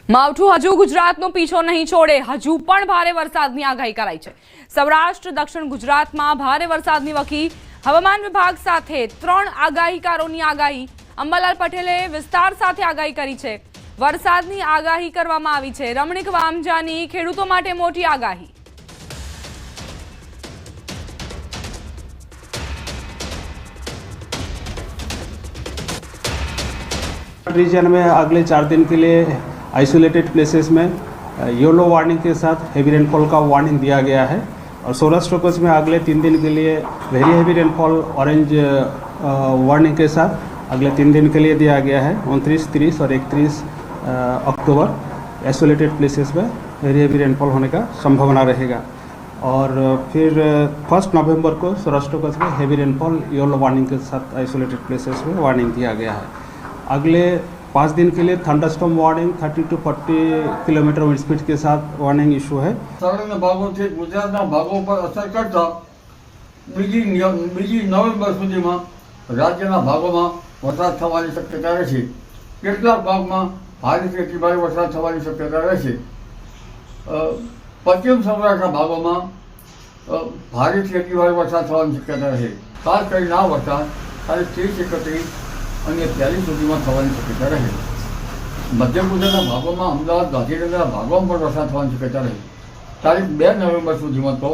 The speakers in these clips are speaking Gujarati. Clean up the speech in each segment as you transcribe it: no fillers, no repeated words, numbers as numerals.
માવઠું હજુ ગુજરાતનો પીછો નહીં છોડે. હજુ પણ ભારે વરસાદની આગાહી કરાઈ છે. સૌરાષ્ટ્ર દક્ષિણ ગુજરાતમાં ભારે વરસાદની વકી હવામાન વિભાગ સાથે 3 આગાહીકારોની આગાહી. અંબાલાલ પટેલે વિસ્તાર સાથે આગાહી કરી છે. વરસાદની આગાહી કરવામાં આવી છે. રમણીક વામજાની ખેડૂતો માટે મોટી આગાહી. रीजन में अगले 4 दिन के लिए आइसोलेटेड प्लेसेस में येलो वार्निंग के साथ हेवी रेनफॉल का वार्निंग दिया गया है और सौराष्ट्र कच्छ में अगले 3 दिन के लिए very heavy rainfall orange warning के साथ अगले 3 दिन के लिए दिया गया है। 29, 30 और 31 अक्टूबर आइसोलेटेड प्लेसेस में वेरी हेवी रेनफॉल होने का संभावना रहेगा और फिर 1 नवंबर को सौराष्ट्र कच्छ में हेवी रेनफॉल येलो वार्निंग के साथ आइसोलेटेड प्लेसेस में वार्निंग दिया गया है। अगले 5 दिन के लिए thunderstorm warning 30 to 40 kilometre speed के साथ वार्निंग इशू है। સૌરાષ્ટ્રના ભાગોથી ગુજરાતના ભાગો પર અસર કરતા બીજી નવેમ્બર સુધીમાં રાજ્યના ભાગોમાં વરસાદ થવાની શક્યતા રહેશે. કેટલાક ભાગમાં ભારેથી અતિભારે વરસાદ થવાની શક્યતા રહેશે. પશ્ચિમ સૌરાષ્ટ્રના ભાગોમાં ભારેથી અતિભારે વરસાદ થવાની શક્યતા રહેશે. ખાસ કરીને આ વરસાદ તારીખ 30, 31 અને 42 સુધીમાં થવાની શક્યતા રહે. મધ્ય ગુજરાતના ભાગોમાં અમદાવાદ, ગાંધીનગરના ભાગોમાં પણ વરસાદ થવાની શક્યતા રહે. તારીખ 2 નવેમ્બર સુધીમાં તો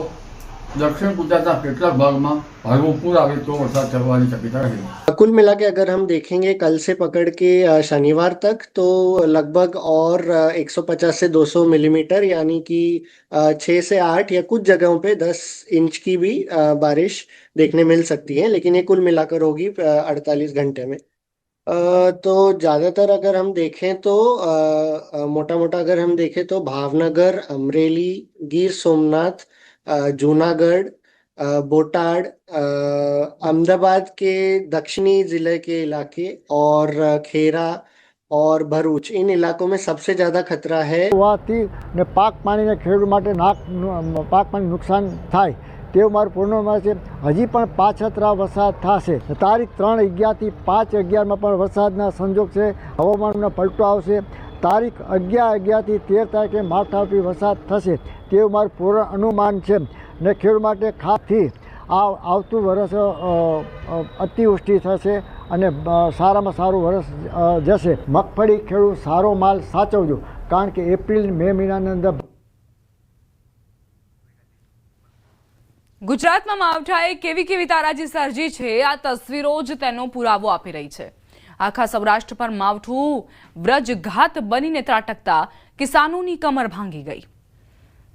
दक्षिण गुजरात કેટલાક ભાગમાં ભારે પૂર આવે તો વરસાદ થવાની શક્યતા રહે. कुल मिला के अगर हम देखेंगे कल से पकड़ के शनिवार तक तो लगभग और 150 से 200 मिलीमीटर यानी कि 6 से 8 या कुछ जगहों पे 10 इंच की भी बारिश देखने मिल सकती है, लेकिन ये कुल मिलाकर होगी 48 घंटे में। तो ज़्यादातर अगर हम देखें तो मोटा मोटा अगर हम देखें तो भावनगर, अमरेली, गिर सोमनाथ, जूनागढ़, बोटाड, अहमदाबाद के दक्षिणी ज़िले के इलाके और खेरा और भरूच, इन इलाकों में सबसे ज़्यादा खतरा है. ने पाक पानी ने खेडूत माटे पाक पानी नुकसान थाय तेवुं मारुं पूर्णमास छे. हजी पण पाछतरा वरसाद थशे. तारीख 3/11 થી 5/11 में पण वरसादना संजोग छे. हवामाननो पलटो आवशे. तारीख 11/11 થી 13 तारीखे मावठावથી वरसाद थशे तेवुं मारुं पूर्ण अनुमान छे. ने खेडूत माटे खासથી આવતું વર્ષ અતિવૃષ્ટિ થશે અને સારામાં સારું વર્ષ જશે. મગફળી ખેડૂત સારો માલ સાચવજો, કારણ કે એપ્રિલ મે મહિનાની અંદર ગુજરાતમાં માવઠાએ કેવી તારાજી સર્જી છે, આ તસવીરો જ તેનો પુરાવો આપી રહી છે. આખા સૌરાષ્ટ્ર પર માવઠું વ્રજઘાત બનીને ત્રાટકતા કિસાનોની કમર ભાંગી ગઈ.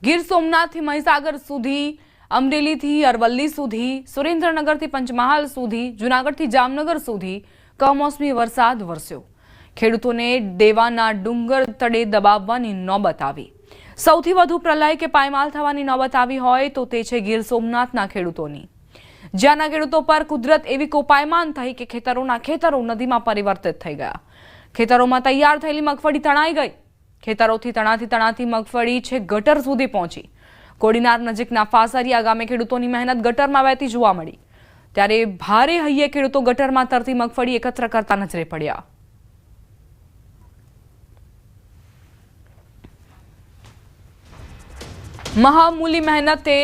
ગીર સોમનાથથી મહીસાગર સુધી, અમરેલીથી અરવલ્લી સુધી, સુરેન્દ્રનગરથી પંચમહાલ સુધી, જૂનાગઢથી જામનગર સુધી કમોસમી વરસાદ વરસ્યો. ખેડૂતોને દેવાના ડુંગર તળે દબાવવાની નોબત આવી. સૌથી વધુ પ્રલય કે પાયમાલ થવાની નોબત આવી હોય તો તે છે ગીર સોમનાથના ખેડૂતોની. જ્યાંના ખેડૂતો પર કુદરત એવી કોપાયમાન થઈ કે ખેતરો નદીમાં પરિવર્તિત થઈ ગયા. ખેતરોમાં તૈયાર થયેલી મગફળી તણાઈ ગઈ. ખેતરોથી તણાતી મગફળી છે ગટર સુધી પહોંચી. કોડીનાર નજીકના ફાસરિયા ગામે ખેડૂતોની મહેનત ગટરમાં વહેતી જોવા મળી. ત્યારે ભારે હૈયે ખેડૂતો ગટરમાં તરતી મગફળી એકત્ર કરતા નજરે પડ્યા. મહામૂલી મહેનતે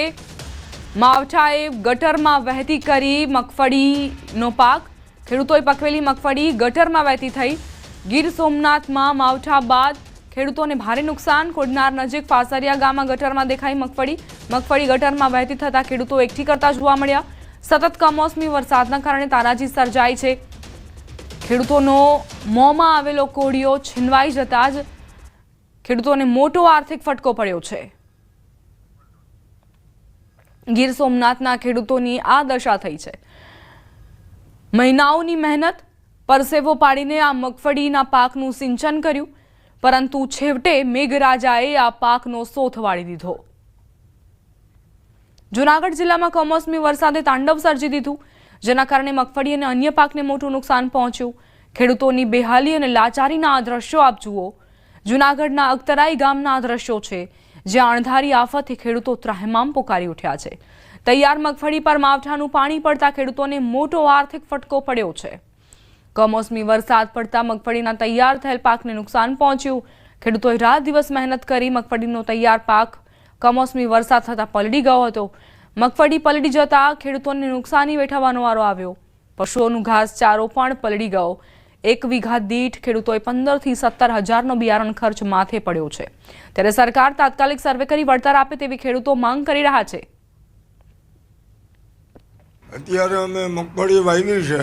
માવઠાએ ગટરમાં વહેતી કરી મગફળીનો પાક. ખેડૂતોએ પકવેલી મગફળી ગટરમાં વહેતી થઈ. ગીર સોમનાથમાં માવઠા બાદ ખેડૂતોને ભારે નુકસાન. કોડનાર નજીક ફાસરિયા ગામમાં ગટરમાં દેખાઈ મગફળી ગટરમાં વહેતી થતા ખેડૂતો એકઠી કરતા જોવા મળ્યા. સતત કમોસમી વરસાદના કારણે તારાજી સર્જાઈ છે. ખેડૂતોનો મોંમાં આવેલો કોળિયો છીનવાઈ જતા જ ખેડૂતોને મોટો આર્થિક ફટકો પડ્યો છે. ગીર સોમનાથના ખેડૂતોની આ દશા થઈ છે. મહિનાઓની મહેનત, પરસેવો પાડીને આ મગફળીના પાકનું સિંચન કર્યું, પરંતુ છેવટે મેઘરાજાએ આ પાકનો સોથ વાળી દીધો. જૂનાગઢ જિલ્લામાં કમોસમી વરસાદે તાંડવ સર્જી દીધું, જેના કારણે મગફળી અને અન્ય પાકને મોટું નુકસાન પહોંચ્યું. ખેડૂતોની બેહાલી અને લાચારીના આ દ્રશ્યો આપ જુઓ. જૂનાગઢના અખતરાઈ ગામના આ દ્રશ્યો છે, જ્યાં અણધારી આફતથી ખેડૂતો ત્રાહિમામ પોકારી ઉઠ્યા છે. તૈયાર મગફળી પર માવઠાનું પાણી પડતા ખેડૂતોને મોટો આર્થિક ફટકો પડ્યો છે. કમોસમી વરસાદ પડતા મગફળીના તૈયાર થયેલ પાકને નુકસાન પહોંચ્યું. ખેડૂતોએ રાત દિવસ મહેનત કરી મગફળીનો તૈયાર પાક કમોસમી વરસાદ થતાં પલળી ગયો હતો. મગફળી પલળી જતા ખેડૂતોને નુકસાની વેઠવાનો વારો આવ્યો. પશુઓનું ઘાસચારો પણ પલળી ગયો. 1 વીઘા દીઠ ખેડૂતોએ 15 થી 17 હજારનો બિયારણ ખર્ચ માથે પડ્યો છે. ત્યારે સરકાર તાત્કાલિક સર્વે કરી વળતર આપે તેવી ખેડૂતો માંગ કરી રહ્યા છે. અત્યારે અમે મગફળી વાવી છે,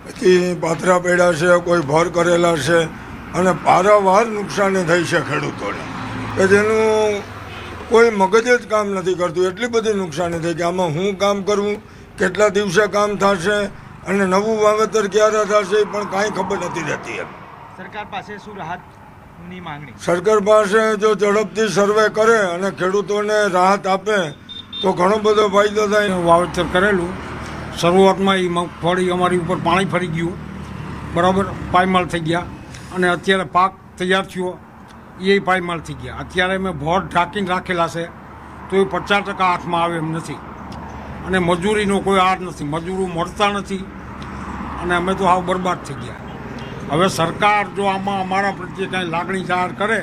પછી પાથરા પડ્યા છે, કોઈ ભર કરેલા છે અને પારાવાર નુકસાની થઈ છે ખેડૂતોને કે જેનું કોઈ મગજ જ કામ નથી કરતું. એટલી બધી નુકસાની થઈ કે આમાં હું કામ કરવું, કેટલા દિવસે કામ થશે અને નવું વાવેતર ક્યારે થશે એ પણ કાંઈ ખબર નથી રહેતી. સરકાર પાસે શું રાહતની માંગણી? સરકાર પાસે જો ઝડપથી સર્વે કરે અને ખેડૂતોને રાહત આપે તો ઘણો બધો ફાયદો થાય. વાવેતર કરેલું શરૂઆતમાં એ મગફળી અમારી ઉપર પાણી ફરી ગયું, બરાબર પાયમાલ થઈ ગયા અને અત્યારે પાક તૈયાર થયો એ પાયમાલ થઈ ગયા. અત્યારે અમે ભોર ઢાંકીને રાખેલા છે તો એ 50% હાથમાં આવે એમ નથી અને મજૂરીનો કોઈ આર નથી, મજૂરો મળતા નથી અને અમે તો હાવ બરબાદ થઈ ગયા. હવે સરકાર જો આમાં અમારા પ્રત્યે કાંઈ લાગણી જાહેર કરે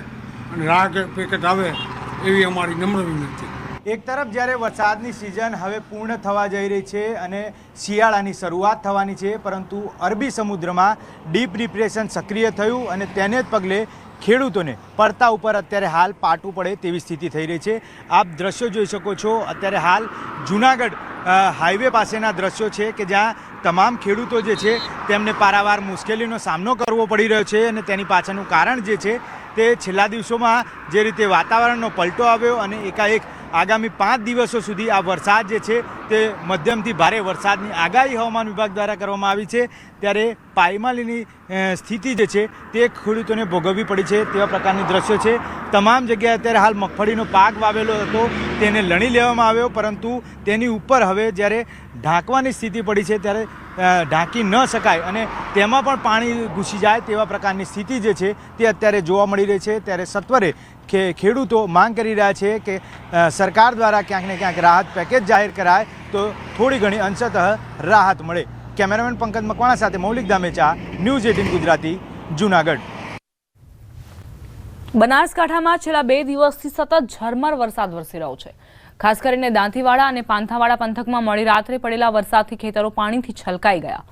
અને રાહ પેકેટ આવે એવી અમારી નમ્ર વિનંતી. એક તરફ જ્યારે વરસાદની સિઝન હવે પૂર્ણ થવા જઈ રહી છે અને શિયાળાની શરૂઆત થવાની છે, પરંતુ અરબી સમુદ્રમાં ડીપ ડિપ્રેશન સક્રિય થયું અને તેને જ પગલે ખેડૂતોને પડતા ઉપર અત્યારે હાલ પાટવું પડે તેવી સ્થિતિ થઈ રહી છે. આપ દ્રશ્યો જોઈ શકો છો. અત્યારે હાલ જૂનાગઢ હાઈવે પાસેના દ્રશ્યો છે કે જ્યાં તમામ ખેડૂતો જે છે તેમને પારાવાર મુશ્કેલીનો સામનો કરવો પડી રહ્યો છે અને તેની પાછળનું કારણ જે છે તે છેલ્લા દિવસોમાં જે રીતે વાતાવરણનો પલટો આવ્યો અને એકાએક આગામી 5 દિવસો સુધી આ વરસાદ જે છે તે મધ્યમથી ભારે વરસાદની આગાહી હવામાન વિભાગ દ્વારા કરવામાં આવી છે. ત્યારે પાયમાલીની સ્થિતિ જે છે તે ખેડૂતોને ભોગવવી પડી છે તેવા પ્રકારની દ્રશ્યો છે. તમામ જગ્યાએ અત્યારે હાલ મગફળીનો પાક વાવેલો હતો તેને લણી લેવામાં આવ્યો, પરંતુ તેની ઉપર હવે જ્યારે ઢાંકવાની સ્થિતિ પડી છે ત્યારે ઢાંકી ન શકાય અને તેમાં પણ પાણી ઘૂસી જાય તેવા પ્રકારની સ્થિતિ જે છે તે અત્યારે જોવા મળી રહી છે. ત્યારે સત્વરે ખેડૂતો માંગ કરી રહ્યા છે કે સરકાર દ્વારા ક્યાંક ને ક્યાંક રાહત પેકેજ જાહેર કરાય તો થોડી ઘણી અંશતઃ રાહત મળે. કેમેરામેન પંકજ મકવાણા સાથે મૌલિક ધામેચા, ન્યૂઝ 18 ગુજરાતી, જૂનાગઢ. બનાસકાંઠામાં છેલ્લા 2 દિવસથી સતત ઝરમર વરસાદ વરસી રહ્યો છે. ખાસ કરીને દાંતીવાડા અને પાંથાવાડા પંથકમાં મોડી રાત્રે પડેલા વરસાદથી ખેતરો પાણીથી છલકાઈ ગયા.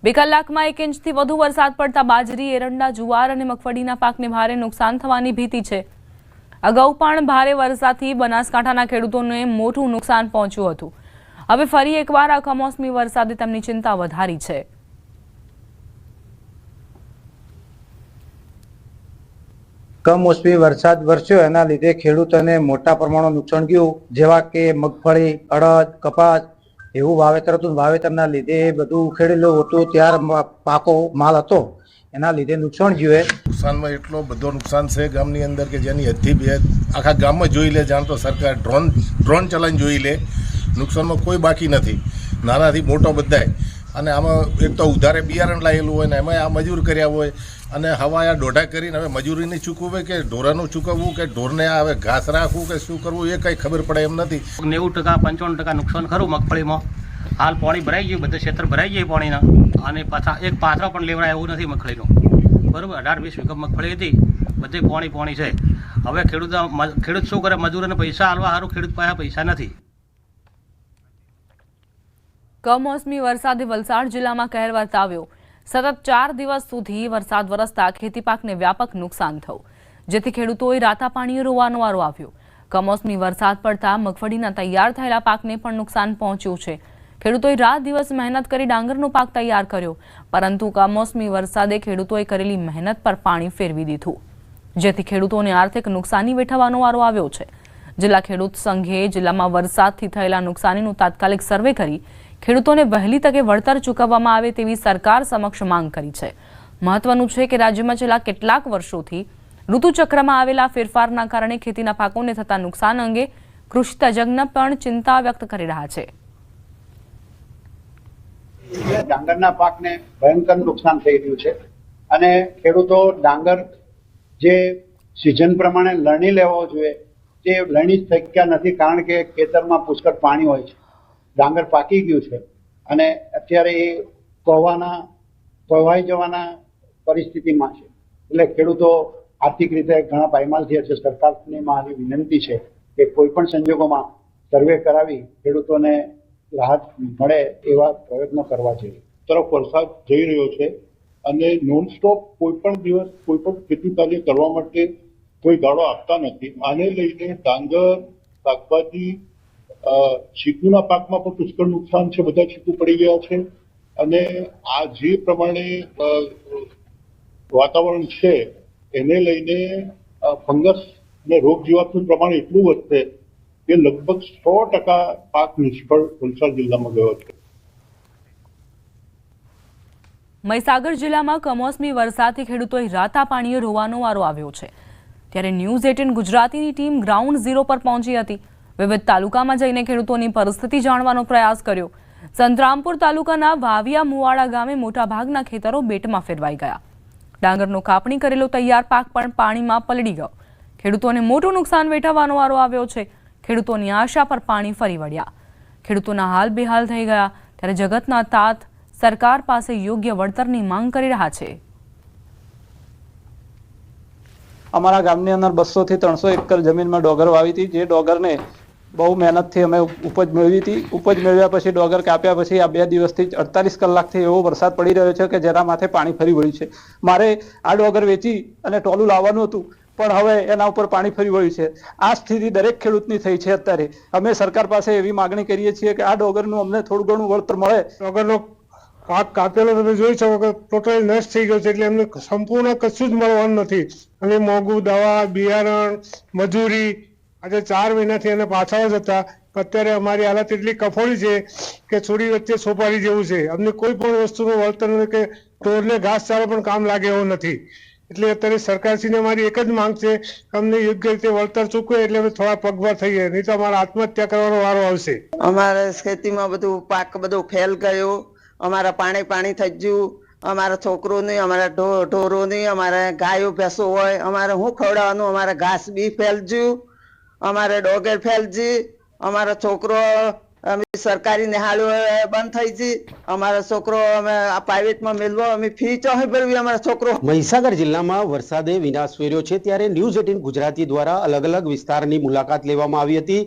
2 કલાકમાં 1 ઇંચથી વધુ વરસાદ પડતા બાજરી, એરંડા, જુવાર અને મગફળીના પાકને ભારે નુકસાન થવાની ભીતિ છે. અગાઉ પણ ભારે વરસાદથી બનાસકાંઠાના ખેડૂતોને મોટું નુકસાન પહોંચ્યું હતું. હવે ફરી એકવાર આ કમોસમી વરસાદે તેમની ચિંતા વધારી છે. કમોસમી વરસાદ વરસ્યો એના લીધે ખેડૂતોને મોટા પ્રમાણમાં નુકસાન ગયું, જેવા કે મગફળી, અડદ, કપાસ એવું વાવેતર હતું. વાવેતરના લીધે બધું ઉખેડેલું હતું, ત્યાર પાકો માલ હતો એના લીધે નુકસાન ગયું. નુકસાનમાં એટલો બધો નુકસાન છે ગામની અંદર કે જેની હદથી બે આખા ગામમાં જોઈ લે, જાણ તો સરકાર ડ્રોન ચલાવીને જોઈ લે. નુકસાનમાં કોઈ બાકી નથી, નાનાથી મોટો બધાય. અને આમાં એક તો ઉધારે બિયારણ લાવેલું હોય ને એમાં આ મજૂર કર્યા હોય અને હવા આ દોઢા કરીને હવે મજૂરી નહીં ચૂકવવું કે ઢોરાનું ચૂકવવું કે ઢોરને હવે ઘાસ રાખવું કે શું કરવું એ કંઈ ખબર પડે એમ નથી. 90% 95% નુકસાન ખરું મગફળીમાં. હાલ પાણી ભરાઈ ગયું, બધા ક્ષેત્ર ભરાઈ ગયું પાણીના અને પાછા એક પાથરા પણ લેવડાય એવું નથી મગફળીનું, બરાબર. 18-20 વીઘા મગફળી હતી, બધે પાણી છે. હવે ખેડૂત શું કરે? મજૂરોને પૈસા આલવા સારું ખેડૂત પાસે પૈસા નથી. કમોસમી વરસાદે વલસાડ જિલ્લામાં કહેર વર્તાવ્યો. સતત 4 દિવસ સુધી વરસાદ વરસતા ખેતી પાકને વ્યાપક નુકસાન થયું, જેથી ખેડૂતોએ રાતા પાણીએ રોવાનો વારો આવ્યો. કમોસમી વરસાદ પડતા મગફળીના તૈયાર થયેલા પાકને પણ નુકસાન પહોંચ્યું છે. ખેડૂતોએ રાત દિવસ મહેનત કરી ડાંગરનો પાક તૈયાર કર્યો, પરંતુ કમોસમી વરસાદે ખેડૂતોએ કરેલી મહેનત પર પાણી ફેરવી દીધું, જેથી ખેડૂતોને આર્થિક નુકસાની વેઠવાનો વારો આવ્યો છે. જિલ્લા ખેડૂત સંઘે જિલ્લામાં વરસાદથી થયેલા નુકસાનીનું તાત્કાલિક સર્વે કરી ખેડૂતોને વહેલી તકે વળતર ચૂકવવામાં આવે તેવી સરકાર સમક્ષ માંગ કરી છે. મહત્વનું છે કે રાજ્યમાં છેલ્લા કેટલાક વર્ષોથી ઋતુચક્રમાં આવેલા ફેરફારના કારણે ખેતીના પાકોને થતા નુકસાન અંગે કૃષિ તજજ્ઞ પણ ચિંતા વ્યક્ત કરી રહ્યા છે. ડાંગરના પાકને ભયંકર નુકસાન થઈ રહ્યું છે અને ખેડૂતો ડાંગર જે સિઝન પ્રમાણે લણી લેવો જોઈએ તે લણી શક્યા નથી, કારણ કે ખેતરમાં પુષ્કળ પાણી હોય છે. ડાંગર પાકી ગયું છે અને અત્યારે એ કોવાઈ જવાના પરિસ્થિતિમાં છે. એટલે ખેડૂતો આર્થિક રીતે ઘણા પાયમાલ થયા છે. સરકારને મારી વિનંતી છે કે કોઈ પણ સંજોગોમાં સર્વે કરાવી ખેડૂતોને રાહત મળે એવા પ્રયત્નો કરવા જોઈએ. તરફ વરસાદ જઈ રહ્યો છે અને નોનસ્ટોપ કોઈ પણ દિવસ કોઈ પણ ખેતી કાર્ય કરવા માટે કોઈ ગાળો આપતા નથી. આને લઈને ડાંગર, શાકભાજી, ચીકુના પાકમાં પણ પુષ્કળ નુકસાન છે. બધા ચીકુ પડી ગયા છે અને આ જે પ્રમાણે વાતાવરણ છે એને લઈને ફંગસ અને રોગ જીવાતનું પ્રમાણ એટલું વધશે કે લગભગ 100% પાક નિષ્ફળ વલસાડ જિલ્લામાં ગયો છે. મહીસાગર જિલ્લામાં કમોસમી વરસાદથી ખેડૂતોએ રાતા પાણીએ રોવાનો વારો આવ્યો છે. ત્યારે ન્યૂઝ 18 ગુજરાતીની ટીમ ગ્રાઉન્ડ ઝીરો પર પહોંચી હતી. વિવિધ તાલુકામાં જઈને ખેડૂતોની પરિસ્થિતિ જાણવાનો પ્રયાસ કર્યો. સંતરામપુર તાલુકાના વાવિયા મુવાડા ગામે મોટાભાગના ખેતરો બેટમાં ફેરવાઈ ગયા. ડાંગરનો કાપણી કરેલો તૈયાર પાક પણ પાણીમાં પલળી ગયો. ખેડૂતોને મોટું નુકસાન વેઠવવાનો વારો આવ્યો છે. ખેડૂતોની આશા પર પાણી ફરી વળ્યા. ખેડૂતોના હાલ બેહાલ થઈ ગયા. ત્યારે જગતના તાત સરકાર પાસે યોગ્ય વળતરની માંગ કરી રહ્યા છે. અમારા ગામની અંદર 200 થી 300 એકર જમીનમાં ડોગર વાવી હતી. જે ડોગરને બહુ મહેનતથી અમે ઉપજ મેળવી હતી. ઉપજ મેળવ્યા પછી ડોગર કાપ્યા પછી આ 2 દિવસથી 48 કલાકથી એવો વરસાદ પડી રહ્યો છે કે જેના માથે પાણી ફરી વળ્યું છે. મારે આ ડોગર વેચી અને ટોલું લાવવાનું હતું પણ હવે એના ઉપર પાણી ફરી વળ્યું છે. આ સ્થિતિ દરેક ખેડૂતની થઈ છે. અત્યારે અમે સરકાર પાસે એવી માગણી કરીએ છીએ કે આ ડોગરનું અમને થોડું ઘણું વળતર મળે. ડોગરનો પાક કાપેલો તમે જોઈ શકો કે ટોટલી નષ્ટ થઈ ગયો છે એટલે એમને સંપૂર્ણ કશું જ મળવાનું નથી. અને મોંઘું દવા, બિયારણ, મજૂરી આજે 4 મહિનાથી એને પાછળ જ હતા. અત્યારે અમારી હાલત એટલી કફોડી છે કે છોડી વચ્ચે સોપારી જેવું છે. અમને કોઈ પણ વસ્તુનું વળતર નથી કે ઢોરને ઘાસચારો પણ કામ લાગે એવો નથી. એટલે અત્યારે સરકારશ્રીને મારી એક જ માંગ છે કે અમને યોગ્ય રીતે વળતર ચૂકવે એટલે અમે થોડા પગભર થઈએ, નહીં તો અમારે આત્મહત્યા કરવાનો વારો આવશે. અમારે ખેતીમાં બધું પાક બધું ફેલ ગયો. અમારા પાણી થઈ ગયું. અમારા છોકરોની, અમારા ઢોરોની, અમારા ગાયો ભેંસો હોય અમારે શું ખવડાવવાનું. અમારે ઘાસ બી ફેલજ્યું, અમારે ડોગર ફેલજી, અમારા છોકરો અમે સરકારી નિહાળો બંધ થઈ ગઈ. અમારા છોકરો અમે આ પ્રાઇવેટમાં મેળવો અમે ફી ચાહે ભરવી અમારા છોકરો. મહીસાગર જિલ્લામાં વરસાદે વિનાશ વેર્યો છે. ત્યારે ન્યૂઝ 18 ગુજરાતી દ્વારા અલગ અલગ વિસ્તારની મુલાકાત લેવામાં આવી હતી.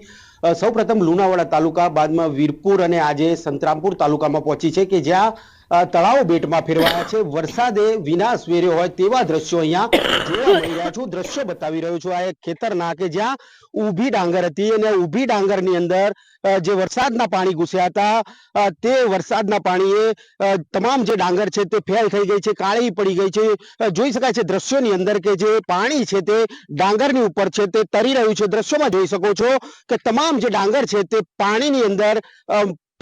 સૌપ્રથમ લુણાવાડા તાલુકા, બાદમાં વીરપુર અને આજે સંતરામપુર તાલુકામાં પહોંચી છે કે જ્યાં તળાવો બેટમાં ફેરવાયા છે. વરસાદે વિનાશ વેર્યો હોય તેવા દ્રશ્યો અહીંયા જોવા મળી રહ્યા છું. દ્રશ્યો બતાવી રહ્યો છું. આ એક ખેતરના કે જ્યાં ઊભી ડાંગર હતી અને ઊભી ડાંગરની અંદર જે વરસાદના પાણી ઘૂસ્યા હતા તે વરસાદના પાણીએ તમામ જે ડાંગર છે તે ફેલ થઈ ગઈ છે, કાળી પડી ગઈ છે. જોઈ શકાય છે દ્રશ્યોની અંદર કે જે પાણી છે તે ડાંગરની ઉપર છે તે તરી રહ્યું છે. દ્રશ્યોમાં જોઈ શકો છો કે તમામ જે ડાંગર છે તે પાણીની અંદર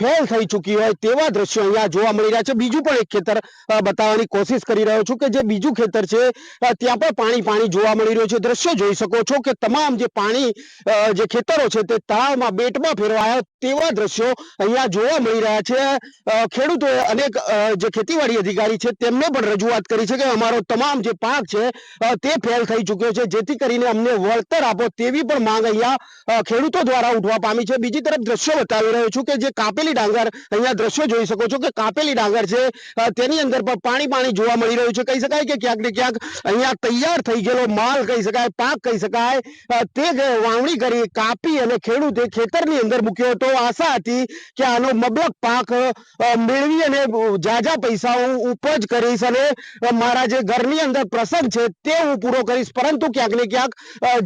ફેલ થઈ ચૂકી હોય તેવા દ્રશ્યો અહીંયા જોવા મળી રહ્યા છે. બીજું પણ એક ખેતર બતાવવાની કોશિશ કરી રહ્યો છું કે જે બીજું ખેતર છે ત્યાં પણ પાણી જોવા મળી રહ્યું છે. દ્રશ્યો જોઈ શકો છો કે તમામ જે પાણી જે ખેતરો છે તે તળાવમાં, બેટમાં ફેરવાયા તેવા દ્રશ્યો અહીંયા જોવા મળી રહ્યા છે. ખેડૂતોએ અનેક જે ખેતીવાડી અધિકારી છે તેમને પણ રજૂઆત કરી છે કે અમારો તમામ જે પાક છે તે ફેલ થઈ ચૂક્યો છે, જેથી કરીને અમને વળતર આપો તેવી પણ માંગ અહીંયા ખેડૂતો દ્વારા ઉઠવા પામી છે. બીજી તરફ દ્રશ્યો બતાવી રહ્યો છું કે જે કાપેલી ડાંગર, અહીંયા દ્રશ્યો જોઈ શકો છો કે કાપેલી ડાંગર છે તેની અંદર પણ પાણી જોવા મળી રહ્યું છે. કહી શકાય કે ક્યાંક ને ક્યાંક અહીંયા તૈયાર થઈ ગયેલો માલ કહી શકાય, પાક કહી શકાય તે વાવણી કરી, કાપી અને ખેડૂતે ખેતરની અંદર મૂક્યો હતો. આશા હતી કે આનો મબલક પાક મેળવી અને જાજા પૈસા હું ઉપજ કરીશ અને મારા જે ઘરની અંદર પ્રસંગ છે તે હું પૂરો કરીશ. પરંતુ ક્યાંક ને ક્યાંક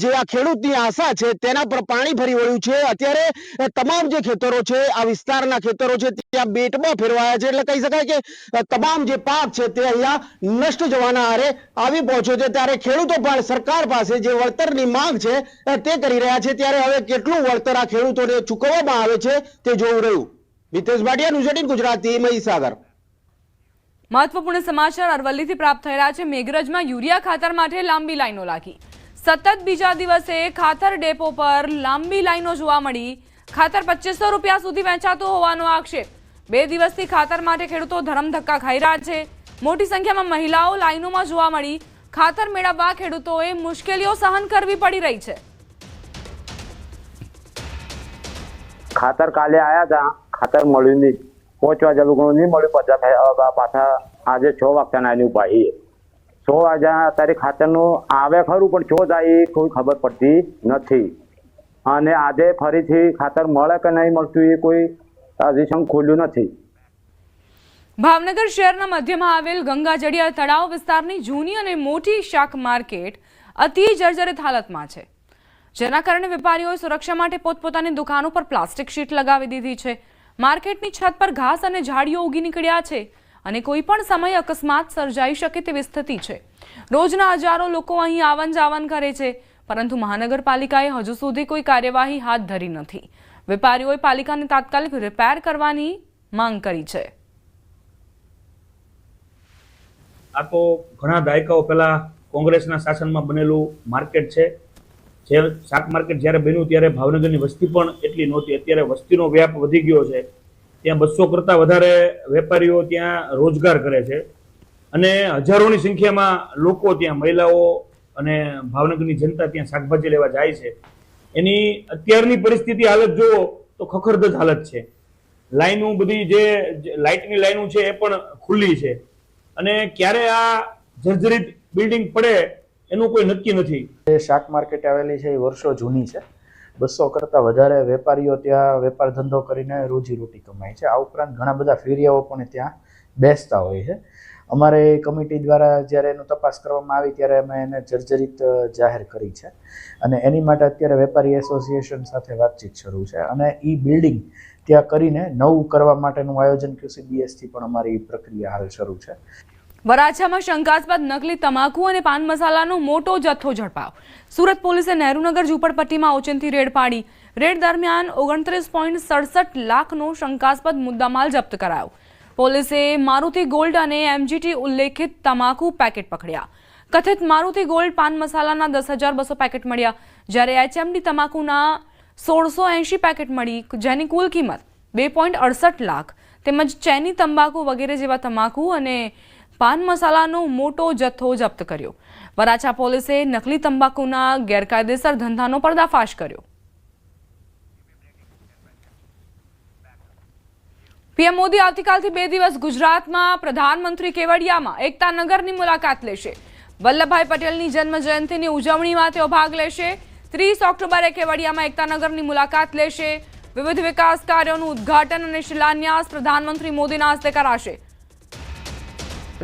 જે આ ખેડૂતની આશા છે તેના પર પાણી ફરી વળ્યું છે. અત્યારે તમામ જે ખેતરો છે, આ વિસ્તારના ખેતરો છે ત્યાં બેટમાં ફેરવાયા છે. એટલે કહી શકાય કે તમામ જે પાક છે તે અહીંયા નષ્ટ જવાના આરે આવી પહોંચ્યો છે. ત્યારે ખેડૂતો પણ સરકાર પાસે જે વળતરની માંગ છે તે કરી રહ્યા છે. ત્યારે હવે કેટલું વળતર આ ખેડૂતોને ચૂકવવામાં આવે છે તે જોવું રહ્યું. મિતેશ ભાટિયા, ન્યૂઝ 18 ગુજરાતી, મહીસાગર. મહત્વપૂર્ણ સમાચાર અરવલ્લીથી પ્રાપ્ત થઈ રહ્યા છે. મેઘરજમાં યુરિયા ખાતર માટે લાંબી લાઈનો લાગી. સતત બીજા દિવસે ખાતર ડેપો પર લાંબી લાઈનો જોવા મળી. ખાતર 2500 રૂપિયા સુધી વેચાતું હોવાનો આક્ષેપ. 2 દિવસથી ખાતર માટે ખેડૂતો ધરમધક્કા ખાઈ રહ્યા છે. મોટી સંખ્યામાં મહિલાઓ લાઈનોમાં જોવા મળી. ખાતર મેળવવા ખેડૂતોએ મુશ્કેલીઓ સહન કરવી પડી રહી છે. ખાતર કાલે આયા હતા, ખાતર મળ્યું નહીં. 5 વાગ્યા લોકોનું નહીં મળ્યું, પાછા આજે 6 વાગ્યાના એની ઉપાય 100 વાગ્યા અત્યારે ખાતરનું આવે ખરું પણ ચો જાય એ કોઈ ખબર પડતી નથી અને આજે ફરીથી ખાતર મળે કે નહીં મળતું એ કોઈ હજી સમ ખુલ્યું નથી. ભાવનગર શહેરના મધ્યમાં આવેલ ગંગાજળિયા તળાવ વિસ્તારની જૂની અને મોટી શાક માર્કેટ અતિ જર્જરિત હાલતમાં છે, જેના કારણે વેપારીઓએ સુરક્ષા માટે પોતપોતાની દુકાનો પર પ્લાસ્ટિક શીટ લગાવી દીધી છે. માર્કેટની છત પર ઘાસ અને ઝાડીઓ ઉગી નીકળ્યા છે અને કોઈ પણ સમયે અકસ્માત સર્જાઈ શકે તેવી સ્થિતિ છે. રોજના હજારો લોકો અહીં આવન જાવન કરે છે, પરંતુ મહાનગરપાલિકાએ હજુ સુધી કોઈ કાર્યવાહી હાથ ધરી નથી. વેપારીઓએ પાલિકાને તાત્કાલિક રિપેર કરવાની માંગ કરી છે. આ તો ઘણા દાયકાઓ પહેલા કોંગ્રેસના શાસનમાં બનેલું માર્કેટ છે. જે શાક માર્કેટ જ્યારે બન્યું ત્યારે ભાવનગરની વસ્તી પણ એટલી નહોતી. અત્યારે વસ્તીનો વ્યાપ વધી ગયો છે. ત્યાં 200 કરતાં વધારે વેપારીઓ ત્યાં રોજગાર કરે છે અને હજારોની સંખ્યામાં લોકો ત્યાં, મહિલાઓ અને ભાવનગરની જનતા ત્યાં શાકભાજી લેવા જાય છે. એની અત્યારની પરિસ્થિતિ હાલત જુઓ તો ખખડધજ હાલત છે. લાઈનો બધી જે લાઇટની લાઈનો છે એ પણ ખુલ્લી છે અને ક્યારે આ જર્જરિત બિલ્ડિંગ પડે એનું કોઈ નક્કી નથી. શાક માર્કેટ આવેલી છે એ વર્ષો જૂની છે. 200 કરતાં વધારે વેપારીઓ ત્યાં વેપાર ધંધો કરીને રોજીરોટી કમાય છે. આ ઉપરાંત ઘણા બધા ફેરિયાઓ પણ ત્યાં બેસતા હોય છે. અમારે કમિટી દ્વારા જ્યારે એનું તપાસ કરવામાં આવી ત્યારે અમે એને જર્જરિત જાહેર કરી છે અને એની માટે અત્યારે વેપારી એસોસિએશન સાથે વાતચીત શરૂ છે અને એ બિલ્ડિંગ ત્યાં કરીને નવું કરવા માટેનું આયોજન QCBSથી પણ અમારી પ્રક્રિયા હાલ શરૂ છે. વરાછામાં શંકાસ્પદ નકલી તમાકુ અને પાન મસાલાનો મોટો જથ્થો ઝડપાયો. સુરત પોલીસે નહેરુનગર ઝુંપડપટ્ટીમાં ઓચિંતી રેડ પાડી. રેડ દરમિયાન 29.67 લાખનો શંકાસ્પદ મુદ્દામાલ જપ્ત કરાયો. પોલીસે મારુતિ ગોલ્ડ અને MGT ઉલ્લેખિત તમાકુ પેકેટ પકડ્યા. કથિત મારુતિ ગોલ્ડ પાન મસાલાના 10,200 પેકેટ મળ્યા, જ્યારે HMD તમાકુના 1680 પેકેટ મળી, જેની કુલ કિંમત 2.68 લાખ તેમજ ચેની તંબાકુ વગેરે જેવા તમાકુ અને પાન મસાલાનો મોટો જથ્થો જપ્ત કર્યો. વરાછા પોલીસે નકલી તંબાકુના ગેરકાયદેસર ધંધાનો પર્દાફાશ કર્યો. પીએમ મોદી આવતીકાલથી 2 દિવસ ગુજરાતમાં પ્રધાનમંત્રી કેવડિયામાં એકતાનગરની મુલાકાત લેશે. વલ્લભભાઈ પટેલની જન્મ જયંતિની ઉજવણીમાં તેઓ ભાગ લેશે. 30 ઓક્ટોબરે કેવડિયામાં એકતાનગરની મુલાકાત લેશે. વિવિધ વિકાસ કાર્યોનું ઉદ્ઘાટન અને શિલાન્યાસ પ્રધાનમંત્રી મોદીના હસ્તે કરાશે.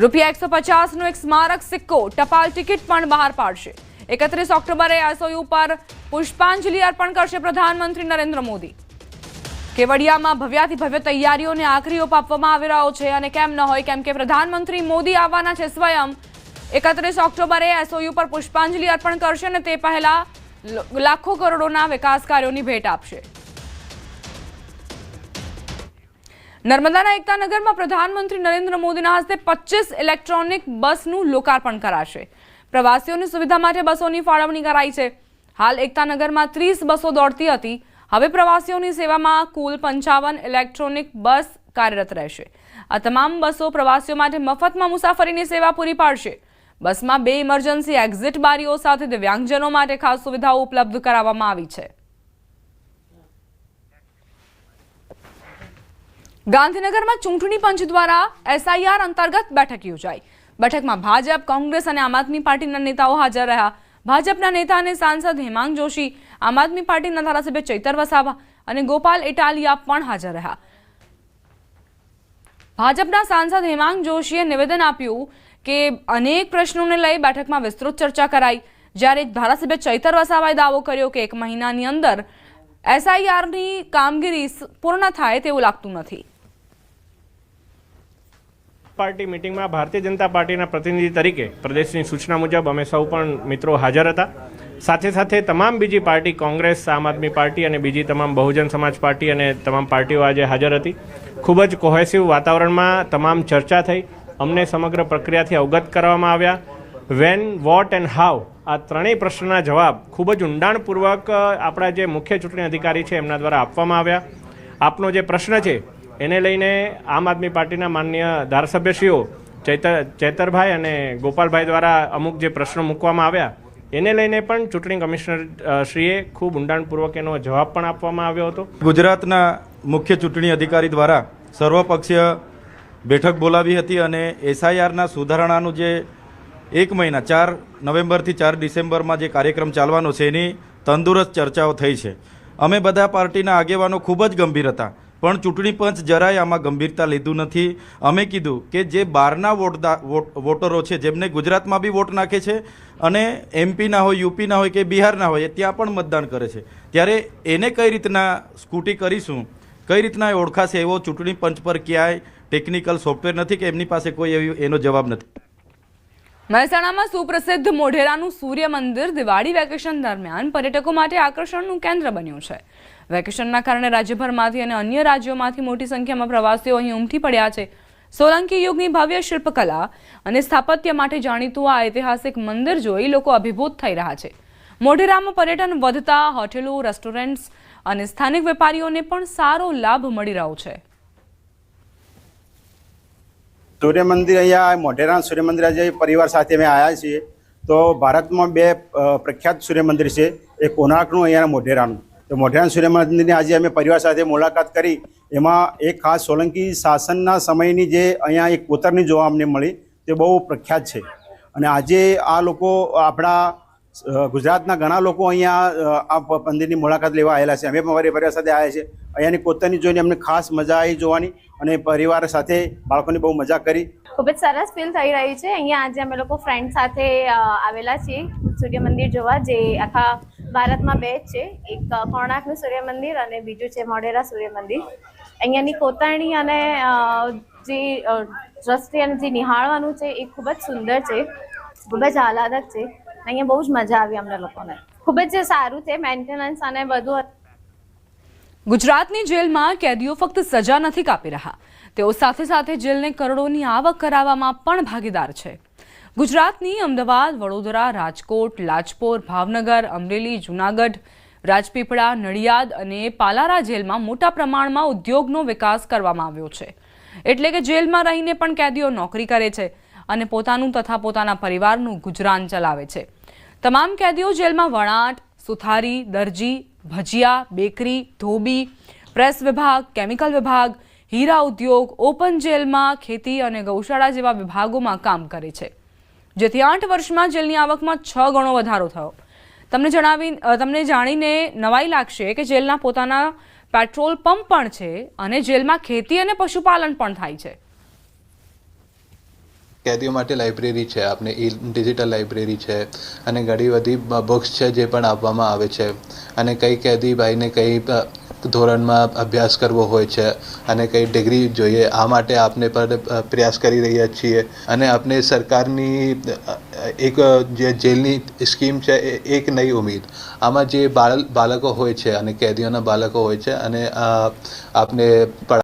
₹150નો એક સ્મારક સિક્કો, ટપાલ ટિકિટ પણ બહાર પાડશે. 31 ઓક્ટોબરે SOU પર પુષ્પાંજલિ અર્પણ કરશે પ્રધાનમંત્રી નરેન્દ્ર મોદી. કેવડિયામાં ભવ્યાતિ ભવ્ય તૈયારીઓને આખરી ઓપ આપવામાં આવી રહ્યો છે અને કેમ ન હોય, કેમ કે પ્રધાનમંત્રી મોદી આવવાના છે સ્વયં. 31 ઓક્ટોબરે SOU પર પુષ્પાંજલિ અર્પણ કરશે અને તે પહેલા લાખો કરોડોના વિકાસ કાર્યોની ભેટ આપશે. નર્મદાના એકતાનગરમાં પ્રધાનમંત્રી નરેન્દ્ર મોદીના હસ્તે 25 ઇલેક્ટ્રોનિક બસનું લોકાર્પણ કરાશે. પ્રવાસીઓની સુવિધા માટે બસોની ફાળવણી કરાઈ છે. હાલ એકતાનગરમાં 30 બસો દોડતી હતી. હવે પ્રવાસીઓની સેવામાં કુલ 55 ઇલેક્ટ્રોનિક બસ કાર્યરત રહેશે. આ તમામ બસો પ્રવાસીઓ માટે મફતમાં મુસાફરીની સેવા પૂરી પાડશે. બસમાં 2 ઇમરજન્સી એક્ઝિટ બારીઓ સાથે દિવ્યાંગજનો માટે ખાસ સુવિધાઓ ઉપલબ્ધ કરાવવામાં આવી છે. ગાંધીનગરમાં ચૂંટણી પંચ દ્વારા SIR અંતર્ગત બેઠક યોજાઈ. બેઠકમાં ભાજપ, કોંગ્રેસ અને આમ આદમી પાર્ટીના નેતાઓ હાજર રહ્યા. ભાજપના નેતા અને સાંસદ હેમાંગ જોશી, આમ આદમી પાર્ટીના ધારાસભ્ય ચૈતર વસાવા અને ગોપાલ ઇટાલિયા પણ હાજર રહ્યા. ભાજપના સાંસદ હેમાંગ જોશીએ નિવેદન આપ્યું કે અનેક પ્રશ્નોને લઈ બેઠકમાં વિસ્તૃત ચર્ચા કરાઈ, જ્યારે ધારાસભ્ય ચૈતર વસાવાએ દાવો કર્યો કે 1 મહિનાની અંદર SIRની કામગીરી પૂર્ણ થાય તેવું લાગતું નથી. પાર્ટી મિટિંગમાં ભારતીય જનતા પાર્ટીના પ્રતિનિધિ તરીકે પ્રદેશની સૂચના મુજબ અમે સૌ પણ મિત્રો હાજર હતા. સાથે સાથે તમામ બીજી પાર્ટી, કોંગ્રેસ, આમ આદમી પાર્ટી અને બીજી તમામ બહુજન સમાજ પાર્ટી અને તમામ પાર્ટીઓ આજે હાજર હતી. ખૂબ જ કોહેસિવ વાતાવરણમાં તમામ ચર્ચા થઈ. અમને સમગ્ર પ્રક્રિયાથી અવગત કરવામાં આવ્યા. વેન, વોટ એન્ડ હાઉ આ ત્રણેય પ્રશ્નના જવાબ ખૂબ જ ઊંડાણપૂર્વક આપણા જે મુખ્ય ચૂંટણી અધિકારી છે એમના દ્વારા આપવામાં આવ્યા. આપનો જે પ્રશ્ન છે એને લઈને આમ આદમી પાર્ટીના માનનીય ધારાસભ્યશ્રીઓ ચૈતરભાઈ અને ગોપાલભાઈ દ્વારા અમુક જે પ્રશ્નો મૂકવામાં આવ્યા એને લઈને પણ ચૂંટણી કમિશનર શ્રીએ ખૂબ ઊંડાણપૂર્વક એનો જવાબ પણ આપવામાં આવ્યો હતો. ગુજરાતના મુખ્ય ચૂંટણી અધિકારી દ્વારા સર્વપક્ષીય બેઠક બોલાવી હતી અને SIRના સુધારણાનું જે 1 મહિના 4 નવેમ્બરથી 4 ડિસેમ્બરમાં જે કાર્યક્રમ ચાલવાનો છે એની તંદુરસ્ત ચર્ચાઓ થઈ છે. અમે બધા પાર્ટીના આગેવાનો ખૂબ જ ગંભીર હતા, પણ ચૂંટણી પંચ જરાય આમાં ગંભીરતા લીધું નથી. અમે કીધું કે જે બહારના વોટરો છે જેમને ગુજરાતમાં બી વોટ નાખે છે અને એમપીના હોય, યુપીના હોય કે બિહારના હોય, ત્યાં પણ મતદાન કરે છે, ત્યારે એને કઈ રીતના સ્કૂટી કરીશું, કઈ રીતના એ ઓળખાશે? એવો ચૂંટણી પંચ પર ક્યાંય ટેકનિકલ સોફ્ટવેર નથી કે એમની પાસે કોઈ એનો જવાબ નથી. મહેસાણામાં સુપ્રસિદ્ધ મોઢેરાનું સૂર્ય મંદિર દિવાળી વેકેશન દરમિયાન પર્યટકો માટે આકર્ષણનું કેન્દ્ર બન્યું છે. વેકેશનના કારણે રાજ્યભરમાંથી અને અન્ય રાજ્યોમાંથી મોટી સંખ્યામાં પ્રવાસીઓ અહીં ઉમટી પડ્યા છે. સોલંકી યુગની ભવ્ય શિલ્પકલા અને સ્થાપત્ય માટે જાણીતું આ ઐતિહાસિક મંદિર જોઈ લોકો અભિભૂત થઈ રહ્યા છે. મોઢેરામાં પર્યટન વધતા હોટેલો, રેસ્ટોરન્ટ્સ અને સ્થાનિક વેપારીઓને પણ સારો લાભ મળી રહ્યો છે. સૂર્ય મંદિર અહીંયા મોઢેરા સૂર્ય મંદિર આજે પરિવાર સાથે અમે આવ્યા છીએ. તો ભારતમાં 2 પ્રખ્યાત સૂર્ય મંદિર છે, એક કોણાર્કનું, અહીંયા મોઢેરાનું. તો મોઢેરા સૂર્ય મંદિરની આજે અમે પરિવાર સાથે મુલાકાત કરી. એમાં એક ખાસ સોલંકી શાસનના સમયની જે અહીંયા એક કોતરણી જોવા અમને મળી, તે બહુ પ્રખ્યાત છે. અને આજે આ લોકો આપણા ગુજરાતના ઘણા લોકો અહીંયા આ મંદિરની મુલાકાત લેવા આવેલા છે. અમે પણ અમારી પરિવાર સાથે આવ્યા છે. અહીંયાની કોતરણી જોઈને અમને ખાસ મજા આવી જોવાની અને પરિવાર સાથે બાળકોની બહુ મજા કરી. ખૂબ જ સરસ ફીલ થઈ રહી છે. અહીંયા આજે અમે લોકો ફ્રેન્ડ સાથે આવેલા છીએ સૂર્ય મંદિર જોવા, જે આખા ભારતમાં 2 જ છે, એક કોણાર્કનું સૂર્ય મંદિર અને બીજું છે મોઢેરા સૂર્ય મંદિર. અહીંયાની કોતરણી અને જે દ્રષ્ટિ અને જે નિહાળવાનું છે એ ખૂબ જ સુંદર છે, ખૂબ જ આહલાદક છે. અહીંયા બહુ જ મજા આવી અમને લોકોને. ખૂબ જ સારું છે, મેન્ટેનન્સ અને બધું. ગુજરાતની જેલમાં કેદીઓ ફક્ત સજા નથી કાપી રહ્યા, તેઓ સાથે સાથે જેલને કરોડોની આવક કરાવવામાં પણ ભાગીદાર છે. ગુજરાતની અમદાવાદ, વડોદરા, રાજકોટ, લાજપોર, ભાવનગર, અમરેલી, જૂનાગઢ, રાજપીપળા, નડિયાદ અને પાલારા જેલમાં મોટા પ્રમાણમાં ઉદ્યોગનો વિકાસ કરવામાં આવ્યો છે. એટલે કે જેલમાં રહીને પણ કેદીઓ નોકરી કરે છે અને પોતાનું તથા પોતાના પરિવારનું ગુજરાન ચલાવે છે. તમામ કેદીઓ જેલમાં વણાટ, સુથારી, દરજી, ભજીયા, બેકરી, ધોબી, પ્રેસ વિભાગ, કેમિકલ વિભાગ, હીરા ઉદ્યોગ, ઓપન જેલમાં ખેતી અને ગૌશાળા જેવા વિભાગોમાં કામ કરે છે, જેથી 8 વર્ષમાં જેલની આવકમાં 6 ગણો વધારો થયો. તમને જાણીને નવાઈ લાગશે કે જેલના પોતાના પેટ્રોલ પંપ પણ છે અને જેલમાં ખેતી અને પશુપાલન પણ થાય છે. કેદીઓ માટે લાઇબ્રેરી છે, આપણે ડિજિટલ લાઇબ્રેરી છે અને ઘણી બધી બુક્સ છે જે પણ આપવામાં આવે છે. અને કઈ કેદી ભાઈને કઈ ધોરણમાં અભ્યાસ કરવો હોય છે અને કઈ ડિગ્રી જોઈએ, આ માટે આપણે પણ પ્રયાસ કરી રહ્યા છીએ. અને આપણે સરકારની એક જે જેલની સ્કીમ છે એ એક નઈ ઉમ્મીદ, આમાં જે બાળકો હોય છે અને કેદીઓના બાળકો હોય છે અને આપણે